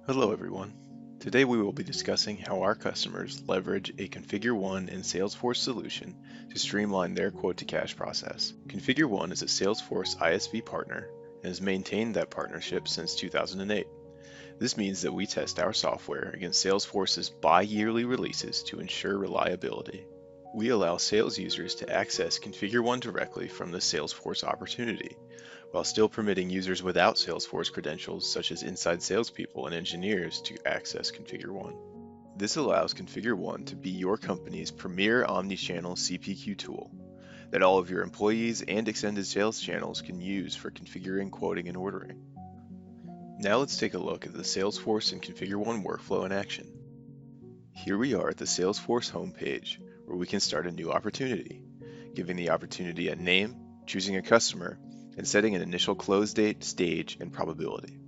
Hello everyone. Today we will be discussing how our customers leverage a Configure One and Salesforce solution to streamline their quote-to-cash process. Configure One is a Salesforce ISV partner and has maintained that partnership since 2008. This means that we test our software against Salesforce's bi-yearly releases to ensure reliability. We allow sales users to access Configure One directly from the Salesforce opportunity, while still permitting users without Salesforce credentials, such as inside salespeople and engineers, to access Configure One. This allows Configure One to be your company's premier omnichannel CPQ tool that all of your employees and extended sales channels can use for configuring, quoting, and ordering. Now let's take a look at the Salesforce and Configure One workflow in action. Here we are at the Salesforce homepage, where we can start a new opportunity, giving the opportunity a name, choosing a customer, and setting an initial close date, stage, and probability.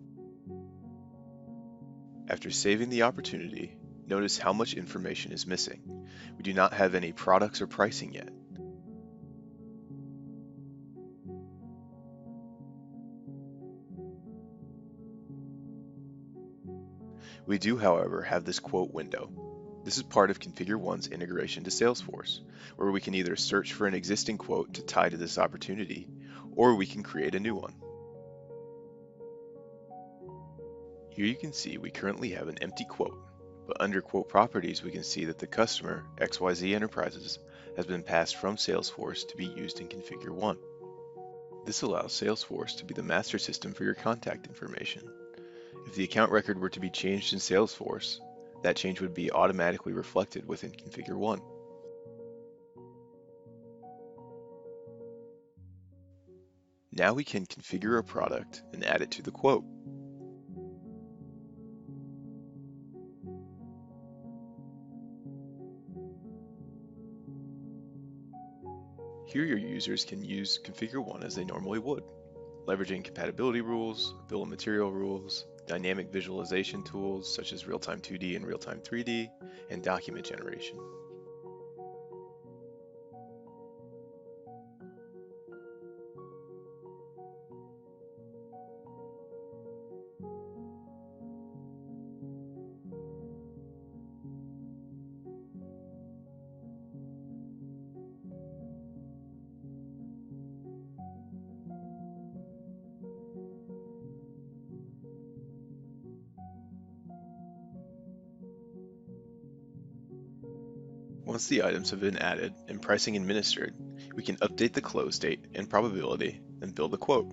After saving the opportunity, notice how much information is missing. We do not have any products or pricing yet. We do, however, have this quote window. This is part of Configure One's integration to Salesforce, where we can either search for an existing quote to tie to this opportunity, or we can create a new one. Here you can see we currently have an empty quote, but under quote properties we can see that the customer, XYZ Enterprises, has been passed from Salesforce to be used in Configure One. This allows Salesforce to be the master system for your contact information. If the account record were to be changed in Salesforce, that change would be automatically reflected within Configure One. Now we can configure a product and add it to the quote. Here your users can use Configure One as they normally would, leveraging compatibility rules, bill of material rules, dynamic visualization tools such as real-time 2D and real-time 3D, and document generation. Once the items have been added and pricing administered, we can update the close date and probability and build a quote.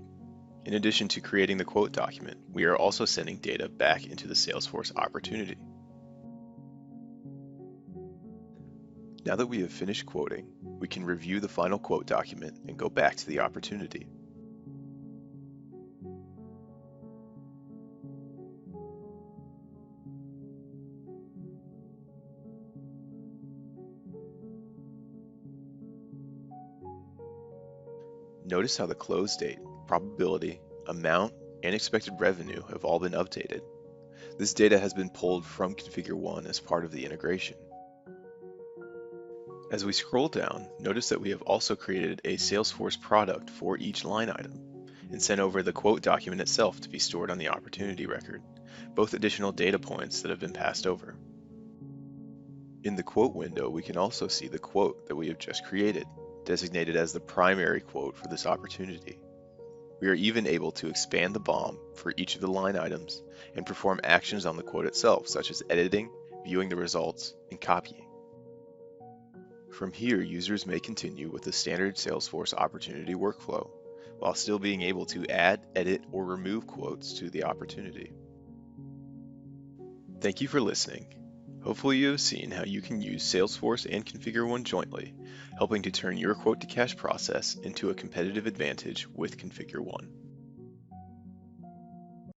In addition to creating the quote document, we are also sending data back into the Salesforce opportunity. Now that we have finished quoting, we can review the final quote document and go back to the opportunity. Notice how the close date, probability, amount, and expected revenue have all been updated. This data has been pulled from Configure One as part of the integration. As we scroll down, notice that we have also created a Salesforce product for each line item and sent over the quote document itself to be stored on the opportunity record, both additional data points that have been passed over. In the quote window, we can also see the quote that we have just created, designated as the primary quote for this opportunity. We are even able to expand the BOM for each of the line items and perform actions on the quote itself, such as editing, viewing the results, and copying. From here, users may continue with the standard Salesforce opportunity workflow, while still being able to add, edit, or remove quotes to the opportunity. Thank you for listening. Hopefully you have seen how you can use Salesforce and Configure One jointly, helping to turn your quote-to-cash process into a competitive advantage with Configure One.